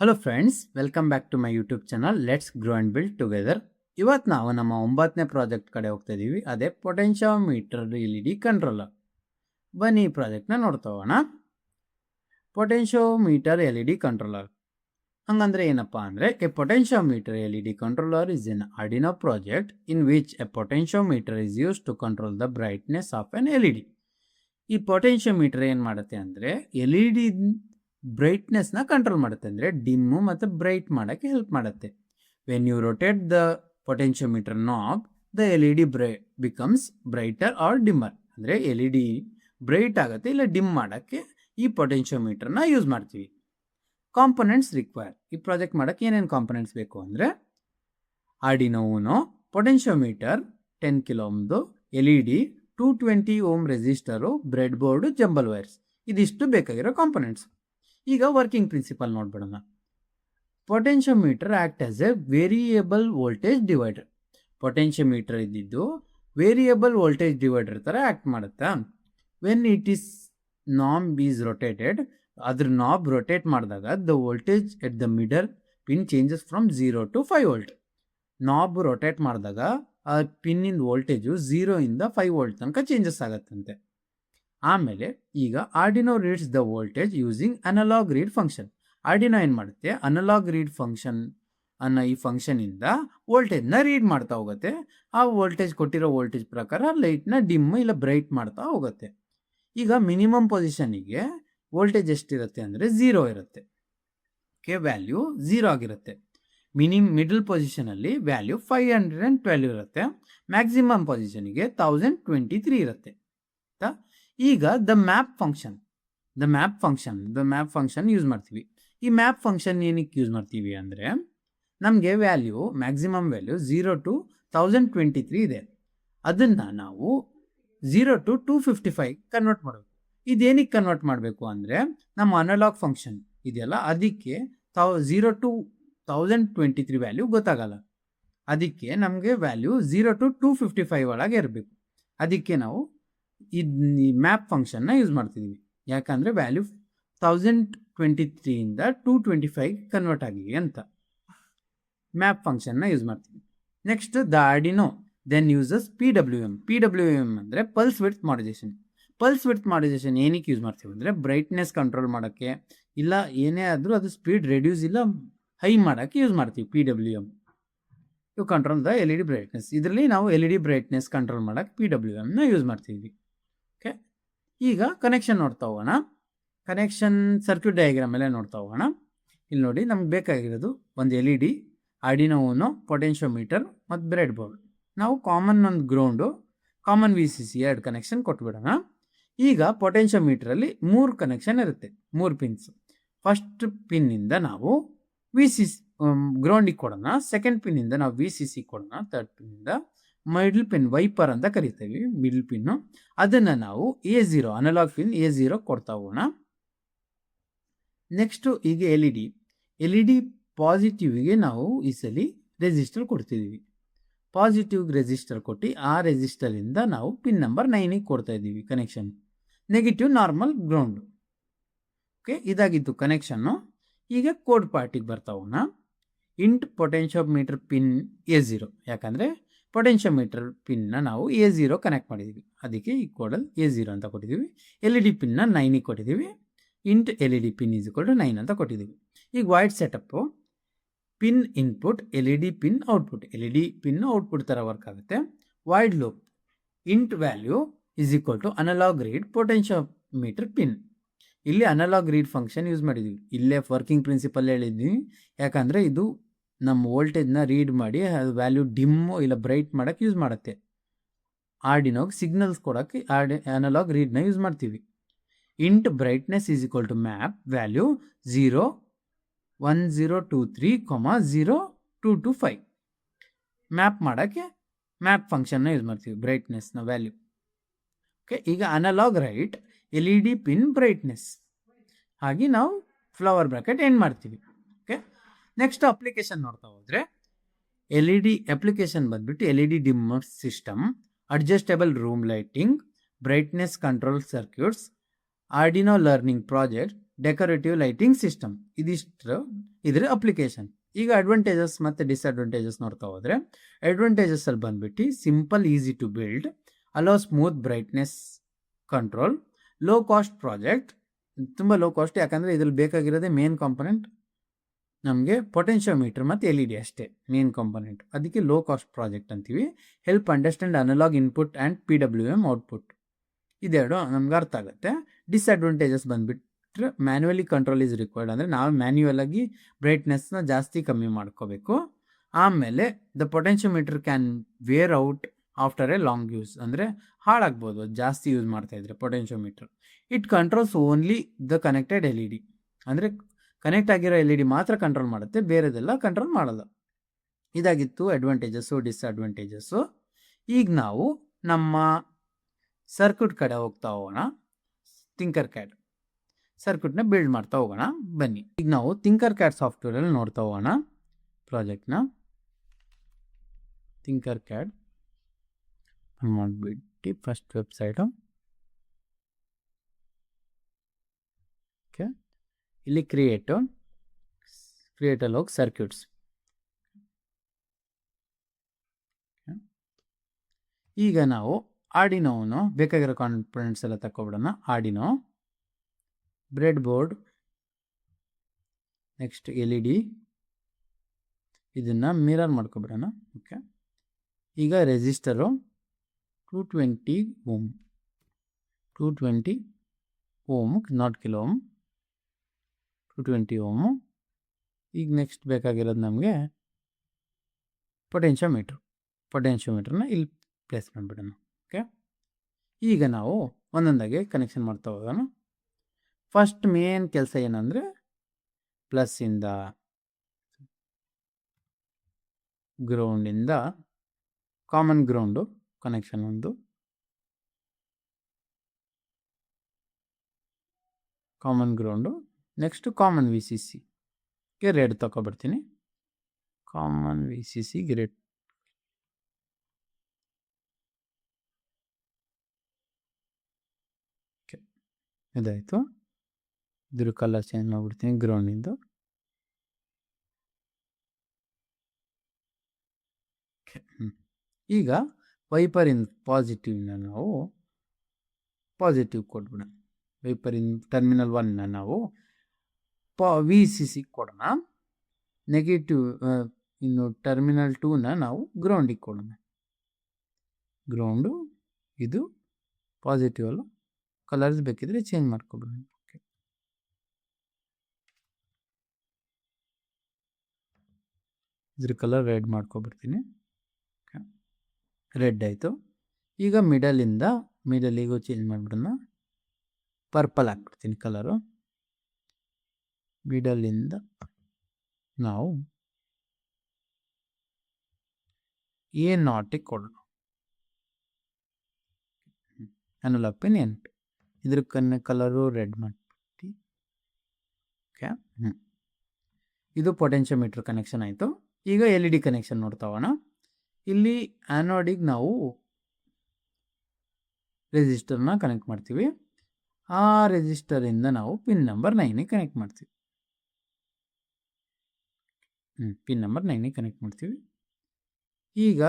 Hello friends, welcome back to my YouTube channel let's grow and build together. ಇವತ್ತು ನಾವು ನಮ್ಮ 9ನೇ project ಕಡೆ ಹೋಗ್ತಾ ಇದ್ದೀವಿ. ಅದೇ ಪೊಟೆನ್ಷಿಯೋಮೀಟರ್ LED ಕಂಟ್ರೋಲರ್. ಬನ್ನಿ ಈ ಪ್ರಾಜೆಕ್ಟ್ನ ನೋಡ್ತಾ ಹೋಗೋಣ. ಪೊಟೆನ್ಷಿಯೋಮೀಟರ್ LED ಕಂಟ್ರೋಲರ್ ಹಂಗಂದ್ರೆ ಏನಪ್ಪ ಅಂದರೆ, a potentiometer LED controller is an Arduino project in which a potentiometer is use to control the brightness of an LED. ಈ ಪೊಟೆನ್ಷಿಯೋಮೀಟರ್ ಏನು ಮಾಡುತ್ತೆ ಅಂದರೆ LED ಬ್ರೈಟ್ನೆಸ್ನ ಕಂಟ್ರೋಲ್ ಮಾಡುತ್ತೆ, ಅಂದರೆ ಡಿಮ್ಮು ಮತ್ತು ಬ್ರೈಟ್ ಮಾಡೋಕ್ಕೆ ಹೆಲ್ಪ್ ಮಾಡುತ್ತೆ. When you rotate the potentiometer knob, the LED becomes brighter or dimmer. ಅಂದರೆ LED ಬ್ರೈಟ್ ಆಗುತ್ತೆ ಇಲ್ಲ ಡಿಮ್ ಮಾಡೋಕ್ಕೆ ಈ ಪೊಟೆನ್ಷಿಯೋಮೀಟರ್ನ ಯೂಸ್ ಮಾಡ್ತೀವಿ. Components require. ಈ ಪ್ರಾಜೆಕ್ಟ್ ಮಾಡೋಕ್ಕೆ ಏನೇನು ಕಾಂಪೊನೆಂಟ್ಸ್ ಬೇಕು ಅಂದರೆ ಆರ್ಡಿನೋ ಊನೋ, ಪೊಟೆನ್ಷಿಯೋಮೀಟರ್ 10 ಕಿಲೋ ಓಮ್ದು, LED 220 ohm resistor, breadboard, jumper wires. ಇದಿಷ್ಟು ಬೇಕಾಗಿರೋ ಕಾಂಪೊನೆಂಟ್ಸ್. ಈಗ ವರ್ಕಿಂಗ್ ಪ್ರಿನ್ಸಿಪಲ್ ನೋಡ್ಬಿಡೋಣ. Potentiometer act as a variable voltage divider. Potentiometer ಇದ್ದಿದ್ದು ವೇರಿಯೇಬಲ್ ವೋಲ್ಟೇಜ್ ಡಿವೈಡರ್ ಥರ ಆ್ಯಕ್ಟ್ ಮಾಡುತ್ತಾ. When it is knob is rotated, ಅದ್ರ knob rotate ಮಾಡಿದಾಗ the voltage at the middle pin changes from 0 to 5 volt. Knob rotate ಮಾಡಿದಾಗ ಆ ಪಿನ್ನಿಂದ voltage 0 ಇಂದ 5 volt ತನಕ changes ಆಗುತ್ತಂತೆ. ಆಮೇಲೆ ಈಗ Arduino reads the voltage using analog read function. Arduino ಏನು ಮಾಡುತ್ತೆ, ಅನಲಾಗ್ ರೀಡ್ ಫಂಕ್ಷನ್ ಅನ್ನೋ ಈ ಫಂಕ್ಷನಿಂದ ವೋಲ್ಟೇಜ್ನ ರೀಡ್ ಮಾಡ್ತಾ ಹೋಗುತ್ತೆ. ಆ ವೋಲ್ಟೇಜ್ ಕೊಟ್ಟಿರೋ ವೋಲ್ಟೇಜ್ ಪ್ರಕಾರ ಲೈಟ್ನ ಡಿಮ್ ಇಲ್ಲ ಬ್ರೈಟ್ ಮಾಡ್ತಾ ಹೋಗುತ್ತೆ. ಈಗ ಮಿನಿಮಮ್ ಪೊಸಿಷನಿಗೆ ವೋಲ್ಟೇಜ್ ಎಷ್ಟಿರುತ್ತೆ ಅಂದರೆ 0 ಇರುತ್ತೆ. ವ್ಯಾಲ್ಯೂ 0 ಆಗಿರುತ್ತೆ. ಮಿಡಲ್ ಪೊಸಿಷನಲ್ಲಿ ವ್ಯಾಲ್ಯೂ 512 ಇರುತ್ತೆ. ಮ್ಯಾಕ್ಸಿಮಮ್ ಪೊಸಿಷನಿಗೆ 1023 ಇರುತ್ತೆ. ಈಗ ದ ಮ್ಯಾಪ್ ಫಂಕ್ಷನ್ ಯೂಸ್ ಮಾಡ್ತೀವಿ. ಈ ಮ್ಯಾಪ್ ಫಂಕ್ಷನ್ ಏನಕ್ಕೆ ಯೂಸ್ ಮಾಡ್ತೀವಿ ಅಂದರೆ, ನಮಗೆ ಮ್ಯಾಕ್ಸಿಮಮ್ ವ್ಯಾಲ್ಯೂ 0 to 1023 ಇದೆ. ಅದನ್ನು ನಾವು 0 to 255 ಕನ್ವರ್ಟ್ ಮಾಡಬೇಕು. ಇದೇನಕ್ಕೆ ಕನ್ವರ್ಟ್ ಮಾಡಬೇಕು ಅಂದರೆ, ನಮ್ಮ ಅನಲಾಗ್ ಫಂಕ್ಷನ್ ಇದೆಯಲ್ಲ ಅದಕ್ಕೆ 0 to 1023 ವ್ಯಾಲ್ಯೂ ಗೊತ್ತಾಗಲ್ಲ. ಅದಕ್ಕೆ ನಮಗೆ ವ್ಯಾಲ್ಯೂ 0 to 255 ಒಳಗೆ ಇರಬೇಕು. ಅದಕ್ಕೆ ನಾವು ಈ ಮ್ಯಾಪ್ ಫಂಕ್ಷನ್ನ ಯೂಸ್ ಮಾಡ್ತಿದ್ದೀವಿ. ಯಾಕಂದರೆ ವ್ಯಾಲ್ಯೂ 1023 ಇಂದ 225 ಕನ್ವರ್ಟ್ ಆಗಿದೆ ಅಂತ ಮ್ಯಾಪ್ ಫಂಕ್ಷನ್ನ ಯೂಸ್ ಮಾಡ್ತೀವಿ. Next the Arduino then uses PWM ಅಂದರೆ pulse width modulation. Pulse width modulation ಏನಕ್ಕೆ ಯೂಸ್ ಮಾಡ್ತೀವಿ ಅಂದರೆ, ಬ್ರೈಟ್ನೆಸ್ ಕಂಟ್ರೋಲ್ ಮಾಡೋಕ್ಕೆ ಇಲ್ಲ ಏನೇ ಆದರೂ ಅದು ಸ್ಪೀಡ್ ರೆಡ್ಯೂಸ್ ಇಲ್ಲ ಹೈ ಮಾಡೋಕ್ಕೆ ಯೂಸ್ ಮಾಡ್ತೀವಿ. PWM you control the LED brightness. ಇದರಲ್ಲಿ ನಾವು LED ಬ್ರೈಟ್ನೆಸ್ ಕಂಟ್ರೋಲ್ ಮಾಡೋಕ್ಕೆ PWMನ ಯೂಸ್ ಮಾಡ್ತೀವಿ. ಓಕೆ, ಈಗ ಕನೆಕ್ಷನ್ ನೋಡ್ತಾ ಹೋಗೋಣ. ಕನೆಕ್ಷನ್ ಸರ್ಕ್ಯೂಟ್ ಡಯಾಗ್ರಾಮ್ ಎಲ್ಲ ನೋಡ್ತಾ ಹೋಗೋಣ. ಇಲ್ಲಿ ನೋಡಿ, ನಮ್ಗೆ ಬೇಕಾಗಿರೋದು ಒಂದು LED, ಆರ್ಡಿನೋ ಊನೋ, ಪೊಟೆನ್ಷಿಯೋಮೀಟರ್ ಮತ್ತು ಬ್ರೆಡ್ ಬೋರ್ಡ್. ನಾವು ಕಾಮನ್ ಒಂದು ಗ್ರೌಂಡು, ಕಾಮನ್ VCC 2 ಕನೆಕ್ಷನ್ ಕೊಟ್ಬಿಡೋಣ. ಈಗ ಪೊಟೆನ್ಷಿಯೋಮೀಟ್ರಲ್ಲಿ 3 ಕನೆಕ್ಷನ್ ಇರುತ್ತೆ, 3 ಪಿನ್ಸ್. ಫಸ್ಟ್ ಪಿನ್ನಿಂದ ನಾವು VCC ಗ್ರೌಂಡಿಗೆ ಕೊಡೋಣ. ಸೆಕೆಂಡ್ ಪಿನ್ನಿಂದ ನಾವು VCC ಕೊಡೋಣ. ಥರ್ಡ್ ಪಿನ್ನಿಂದ ಮಿಡಲ್ ಪಿನ್ ವೈಪರ್ ಅಂತ ಕರಿತೀವಿ, ಮಿಡಲ್ ಪಿನ್ನು. ಅದನ್ನು ನಾವು A0 ಅನಲಾಗ್ ಪಿನ್ A0 ಕೊಡ್ತಾ ಹೋಗೋಣ. ನೆಕ್ಸ್ಟು ಈಗ LED ಪಾಸಿಟಿವ್ಗೆ ನಾವು ಈ ಸಲ ರೆಸಿಸ್ಟರ್ ಕೊಡ್ತಿದ್ದೀವಿ. ಪಾಸಿಟಿವ್ ರೆಸಿಸ್ಟರ್ ಕೊಟ್ಟು ಆ ರೆಸಿಸ್ಟರಿಂದ ನಾವು ಪಿನ್ ನಂಬರ್ 9ಗೆ ಕೊಡ್ತಾ ಇದ್ದೀವಿ connection. Negative normal ground. Okay, ಇದಾಗಿತ್ತು ಕನೆಕ್ಷನ್ನು. ಈಗ ಕೋಡ್ ಪಾರ್ಟಿಗೆ ಬರ್ತಾ ಹೋಗೋಣ. ಇಂಟ್ ಪೊಟೆನ್ಷಿಯೋಮೀಟರ್ ಪಿನ್ A0, ಯಾಕಂದರೆ ಪೊಟೆನ್ಷಿಯೋಮೀಟರ್ ಪಿನ್ನ ನಾವು A0 ಕನೆಕ್ಟ್ ಮಾಡಿದ್ದೀವಿ. ಅದಕ್ಕೆ ಈ ಕೋಡಲ್ಲಿ A0 ಅಂತ ಕೊಟ್ಟಿದ್ದೀವಿ. LED ಪಿನ್ನ 9ಗೆ ಕೊಟ್ಟಿದ್ದೀವಿ. Int LED pin is equal to 9 ಅಂತ ಕೊಟ್ಟಿದ್ದೀವಿ. ಈಗ void setup pin input, LED pin output. LED pin output ಥರ ವರ್ಕ್ ಆಗುತ್ತೆ. Void loop int value is equal to analog read potentiometer pin. ಇಲ್ಲಿ ಅನಲಾಗ್ ರೀಡ್ ಫಂಕ್ಷನ್ ಯೂಸ್ ಮಾಡಿದ್ದೀವಿ. ಇಲ್ಲೇ working principal ಹೇಳಿದ್ವಿ, ಯಾಕಂದರೆ ಇದು ನಮ್ಮ ವೋಲ್ಟೇಜ್ನ ರೀಡ್ ಮಾಡಿ ಅದು ವ್ಯಾಲ್ಯೂ ಡಿಮ್ಮು ಇಲ್ಲ ಬ್ರೈಟ್ ಮಾಡೋಕ್ಕೆ ಯೂಸ್ ಮಾಡುತ್ತೆ. ಆರ್ಡಿನೋಗೆ ಸಿಗ್ನಲ್ಸ್ ಕೊಡೋಕ್ಕೆ ಅನಲಾಗ್ ರೀಡ್ನ ಯೂಸ್ ಮಾಡ್ತೀವಿ. Int brightness is equal to map value 0 1023, 0225 map ಮಾಡೋಕ್ಕೆ ಮ್ಯಾಪ್ ಫಂಕ್ಷನ್ನ ಯೂಸ್ ಮಾಡ್ತೀವಿ, ಬ್ರೈಟ್ನೆಸ್ನ ವ್ಯಾಲ್ಯೂ. ಓಕೆ, ಈಗ analog write LED pin brightness ಹಾಗೆ ನಾವು ಫ್ಲವರ್ ಬ್ರಾಕೆಟ್ ಎಂಡ್ ಮಾಡ್ತೀವಿ. ಓಕೆ, ನೆಕ್ಸ್ಟ್ ಅಪ್ಲಿಕೇಶನ್ ನೋಡ್ತಾ ಹೋದರೆ LED ಅಪ್ಲಿಕೇಶನ್ ಬಂದ್ಬಿಟ್ಟು LED dimmer system, adjustable room lighting, brightness control circuits, Arduino learning project, decorative lighting system. ಇದ್ರ ಅಪ್ಲಿಕೇಶನ್. ಈಗ advantages ಮತ್ತು ಡಿಸ್ಅಡ್ವಾಂಟೇಜಸ್ ನೋಡ್ತಾ ಹೋದರೆ, ಅಡ್ವಾಂಟೇಜಸ್ಸಲ್ಲಿ ಬಂದ್ಬಿಟ್ಟು simple, easy to build, allow smooth brightness control, low cost project. ತುಂಬ low cost, ಯಾಕಂದರೆ ಇದ್ರಲ್ಲಿ ಬೇಕಾಗಿರೋದೇ ಮೇನ್ ಕಾಂಪೊನೆಂಟ್ ನಮಗೆ ಪೊಟೆನ್ಷಿಯೋಮೀಟರ್ ಮತ್ತು LED ಅಷ್ಟೇ ಮೇನ್ ಕಾಂಪೊನೆಂಟ್. ಅದಕ್ಕೆ ಲೋ ಕಾಸ್ಟ್ ಪ್ರಾಜೆಕ್ಟ್ ಅಂತೀವಿ. Help understand analog input and PWM output. ಇದೆರಡು ನಮ್ಗೆ ಅರ್ಥ ಆಗುತ್ತೆ. ಡಿಸ್ಅಡ್ವಾಂಟೇಜಸ್ ಬಂದುಬಿಟ್ರೆ ಮ್ಯಾನ್ಯುವಲಿ ಕಂಟ್ರೋಲ್ ಈಸ್ ರಿಕ್ವೈರ್ಡ್, ಅಂದರೆ ನಾವು ಮ್ಯಾನ್ಯುವಲ್ ಆಗಿ ಬ್ರೈಟ್ನೆಸ್ನ ಜಾಸ್ತಿ ಕಮ್ಮಿ ಮಾಡ್ಕೋಬೇಕು. ಆಮೇಲೆ the potentiometer can wear out after a long use, ಅಂದರೆ ಹಾಳಾಗ್ಬೋದು ಜಾಸ್ತಿ ಯೂಸ್ ಮಾಡ್ತಾಯಿದ್ರೆ potentiometer. It controls only the connected LED, ಅಂದರೆ ಕನೆಕ್ಟ್ ಆಗಿರೋ LED ಮಾತ್ರ ಕಂಟ್ರೋಲ್ ಮಾಡುತ್ತೆ, ಬೇರೆದೆಲ್ಲ ಕಂಟ್ರೋಲ್ ಮಾಡಲ್ಲ. ಇದಾಗಿತ್ತು ಅಡ್ವಾಂಟೇಜಸ್ಸು, ಡಿಸ್ಅಡ್ವಾಂಟೇಜಸ್ಸು. ಈಗ ನಾವು ನಮ್ಮ ಸರ್ಕ್ಯೂಟ್ ಕಡೆ ಹೋಗ್ತಾ ಹೋಗೋಣ. ಥಿಂಕರ್ ಕ್ಯಾಡ್ ಸರ್ಕ್ಯೂಟ್ನ ಬಿಲ್ಡ್ ಮಾಡ್ತಾ ಹೋಗೋಣ ಬನ್ನಿ. ಈಗ ನಾವು ಥಿಂಕರ್ ಕ್ಯಾಡ್ ಸಾಫ್ಟ್ವೇರಲ್ಲಿ ನೋಡ್ತಾ ಹೋಗೋಣ ಪ್ರಾಜೆಕ್ಟ್ನ. ಥಿಂಕರ್ ಕ್ಯಾಡ್ ಮಾಡಿಬಿಟ್ಟು ಫಸ್ಟ್ ವೆಬ್ಸೈಟು. ಓಕೆ, ಇಲ್ಲಿ ಕ್ರಿಯೇಟಲ್ಲಿ ಹೋಗಿ ಸರ್ಕ್ಯೂಟ್ಸ್. ಈಗ ನಾವು ಆರ್ಡಿನೋನು ಬೇಕಾಗಿರೋ ಕಾಂಪೊನೆಂಟ್ಸ್ ಎಲ್ಲ ತಗೊಬಿಡೋಣ. Arduino, breadboard, next LED, ಇದನ್ನು ಮಿರರ್ ಮಾಡ್ಕೊಬಿಡೋಣ. ಓಕೆ, ಈಗ resistor 220 ohm, 220 ohm, not kilo ohm, 220 ohm. ಈಗ ನೆಕ್ಸ್ಟ್ ಬೇಕಾಗಿರೋದು ನಮಗೆ ಪೊಟೆನ್ಷಿಯೋಮೀಟ್ರನ್ನ ಇಲ್ಲಿ ಪ್ಲೇಸ್ ಮಾಡಿಬಿಡೋಣ. ಓಕೆ, ಈಗ ನಾವು ಒಂದೊಂದಾಗಿ ಕನೆಕ್ಷನ್ ಮಾಡ್ತಾ ಹೋಗೋಣ. ಫಸ್ಟ್ ಮೇನ್ ಕೆಲಸ ಏನಂದರೆ ಪ್ಲಸ್ಸಿಂದ ಗ್ರೌಂಡಿಂದ ಕಾಮನ್ ಗ್ರೌಂಡು ಕನೆಕ್ಷನ್ ಒಂದು, ಕಾಮನ್ ಗ್ರೌಂಡು. ನೆಕ್ಸ್ಟು ಕಾಮನ್ VCCಗೆ ರೆಡ್ ತಗೊಬಿಡ್ತೀನಿ. ಕಾಮನ್ VCCಗೆ ರೆಡ್. ಇದಾಯಿತು. ಇದ್ರ ಕಲರ್ ಚೇಂಜ್ ಮಾಡಿಬಿಡ್ತೀನಿ ಗ್ರೌಂಡಿಂದು. ಈಗ ವೈಪರಿನ್ ಪಾಸಿಟಿವ್ನ ನಾವು ಪಾಸಿಟಿವ್ ಕೊಟ್ಬಿಡೋಣ. ವೈಪರಿನ್ ಟರ್ಮಿನಲ್ 1ನ ನಾವು VCC ಕೊಡೋಣ. ನೆಗೆಟಿವ್ ಇನ್ನು ಟರ್ಮಿನಲ್ 2ನ ನಾವು ಗ್ರೌಂಡಿಗೆ ಕೊಡೋಣ. ಗ್ರೌಂಡು ಇದು ಪಾಸಿಟಿವ್ ಅಲ್ಲ, ಕಲರ್ಸ್ ಬೇಕಿದ್ರೆ ಚೇಂಜ್ ಮಾಡ್ಕೊಬಿಡೋಣ. ಓಕೆ, ಇದ್ರ ಕಲರ್ ರೆಡ್ ಮಾಡ್ಕೊಬಿಡ್ತೀನಿ. ಓಕೆ, ರೆಡ್ ಆಯಿತು. ಈಗ ಮಿಡಲಿಗೂ ಚೇಂಜ್ ಮಾಡಿಬಿಡೋಣ. ಪರ್ಪಲ್ ಹಾಕ್ಬಿಡ್ತೀನಿ ಕಲರು. ಮಿಡಲಿಂದ ನಾವು A0ಗೆ ಕೊಡೋಣ. Analog pin N2. ಇದ್ರ ಕಲರು ರೆಡ್ ಮಾಡಿಬಿಟ್ಟು. ಓಕೆ, ಇದು ಪೊಟೆನ್ಷಿಯೋಮೀಟರ್ ಕನೆಕ್ಷನ್ ಆಯಿತು. ಈಗ LED ಕನೆಕ್ಷನ್ ನೋಡ್ತಾ ಹೋಗೋಣ. ಇಲ್ಲಿ ಆ್ಯನೋಡಿಗೆ ನಾವು ರೆಸಿಸ್ಟರ್ನ ಕನೆಕ್ಟ್ ಮಾಡ್ತೀವಿ. ಆ ರೆಸಿಸ್ಟರಿಂದ ನಾವು ಪಿನ್ ನಂಬರ್ 9ಗೆ ಕನೆಕ್ಟ್ ಮಾಡ್ತೀವಿ. ಪಿನ್ ನಂಬರ್ 9ಗೆ ಕನೆಕ್ಟ್ ಮಾಡ್ತೀವಿ. ಈಗ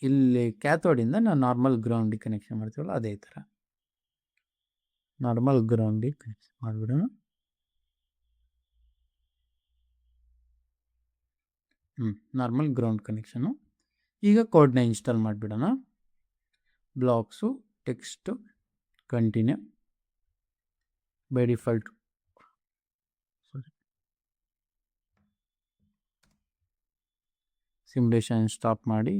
ಇಲ್ಲಿ ಕ್ಯಾಥೋಡಿಂದ ನಾವು ನಾರ್ಮಲ್ ಗ್ರೌಂಡಿಗೆ ಕನೆಕ್ಷನ್ ಮಾಡ್ತೀವಲ್ಲ, ಅದೇ ಥರ ನಾರ್ಮಲ್ ಗ್ರೌಂಡಿಗೆ ಕನೆಕ್ಷನ್ ಮಾಡಿಬಿಡೋಣ. Normal ground connection. ಈಗ ಕೋಡ್ನ ಇನ್ಸ್ಟಾಲ್ ಮಾಡಿಬಿಡೋಣ. Blocks, text, continue. By default simulation stop ಮಾಡಿ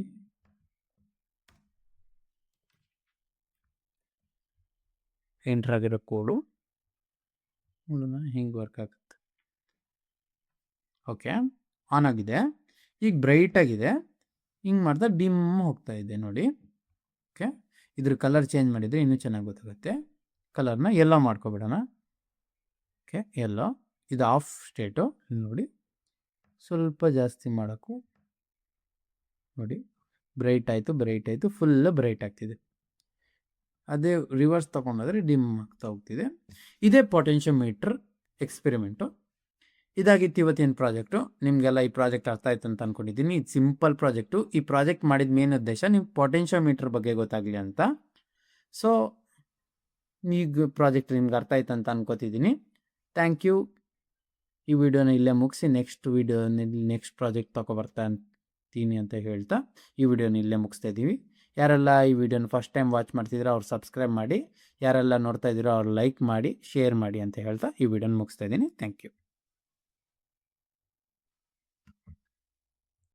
ಎಂಟರ್ ಆಗಿರೋ ಕೋಡು ನೋಡೋಣ ಹೆಂಗೆ ವರ್ಕ್ ಆಗುತ್ತೆ. ಓಕೆ, ಆನ್ ಆಗಿದೆ. ಈಗ ಬ್ರೈಟ್ ಆಗಿದೆ. ಹಿಂಗೆ ಮಾಡಿದ್ರೆ ಡಿಮ್ ಹೋಗ್ತಾ ಇದೆ ನೋಡಿ. ಓಕೆ, ಇದ್ರ ಕಲರ್ ಚೇಂಜ್ ಮಾಡಿದರೆ ಇನ್ನೂ ಚೆನ್ನಾಗಿ ಗೊತ್ತಾಗುತ್ತೆ. ಕಲರ್ನ ಎಲ್ಲೋ ಮಾಡ್ಕೊಬಿಡೋಣ. ಓಕೆ, ಎಲ್ಲೋ. ಇದು ಆಫ್ ಸ್ಟೇಟು. ನೋಡಿ ಸ್ವಲ್ಪ ಜಾಸ್ತಿ ಮಾಡೋಕ್ಕೂ ನೋಡಿ ಬ್ರೈಟ್ ಆಯಿತು, ಫುಲ್ಲು ಬ್ರೈಟ್ ಆಗ್ತಿದೆ. ಅದೇ ರಿವರ್ಸ್ ತೊಗೊಂಡೋದ್ರೆ ಡಿಮ್ ಆಗ್ತಾ ಹೋಗ್ತಿದೆ. ಇದೇ ಪೊಟೆನ್ಷಿಯೋಮೀಟರ್ ಎಕ್ಸ್ಪೆರಿಮೆಂಟು. ಇದಾಗಿತ್ತು ಇವತ್ತಿನ ಪ್ರಾಜೆಕ್ಟು. ನಿಮಗೆಲ್ಲ ಈ ಪ್ರಾಜೆಕ್ಟ್ ಅರ್ಥ ಆಯ್ತು ಅಂತ ಅಂದ್ಕೊಂಡಿದ್ದೀನಿ. ಇದು ಸಿಂಪಲ್ ಪ್ರಾಜೆಕ್ಟು. ಈ ಪ್ರಾಜೆಕ್ಟ್ ಮಾಡಿದ ಮೇನ್ ಉದ್ದೇಶ ನಿಮ್ಗೆ ಪೊಟೆನ್ಷಿಯೋಮೀಟರ್ ಬಗ್ಗೆ ಗೊತ್ತಾಗಲಿ ಅಂತ. ಸೊ ಈಗ ಪ್ರಾಜೆಕ್ಟ್ ನಿಮ್ಗೆ ಅರ್ಥ ಆಯ್ತು ಅಂತ ಅನ್ಕೋತಿದ್ದೀನಿ. Thank you. ಈ ವಿಡಿಯೋನ ಇಲ್ಲೇ ಮುಗಿಸಿ ನೆಕ್ಸ್ಟ್ ಪ್ರಾಜೆಕ್ಟ್ ತೊಗೊಬರ್ತೀನಿ ಅಂತ ಹೇಳ್ತಾ ಈ ವಿಡಿಯೋನ ಇಲ್ಲೇ ಮುಗಿಸ್ತಾ ಇದ್ದೀವಿ. ಯಾರೆಲ್ಲ ಈ ವಿಡಿಯೋನ ಫಸ್ಟ್ ಟೈಮ್ ವಾಚ್ ಮಾಡ್ತಿದ್ದೀರೋ ಅವ್ರು ಸಬ್ಸ್ಕ್ರೈಬ್ ಮಾಡಿ, ಯಾರೆಲ್ಲ ನೋಡ್ತಾ ಇದ್ದೀರೋ ಅವ್ರು ಲೈಕ್ ಮಾಡಿ, ಶೇರ್ ಮಾಡಿ ಅಂತ ಹೇಳ್ತಾ ಈ ವಿಡಿಯೋನ ಮುಗಿಸ್ತಾ ಇದ್ದೀನಿ. Thank you.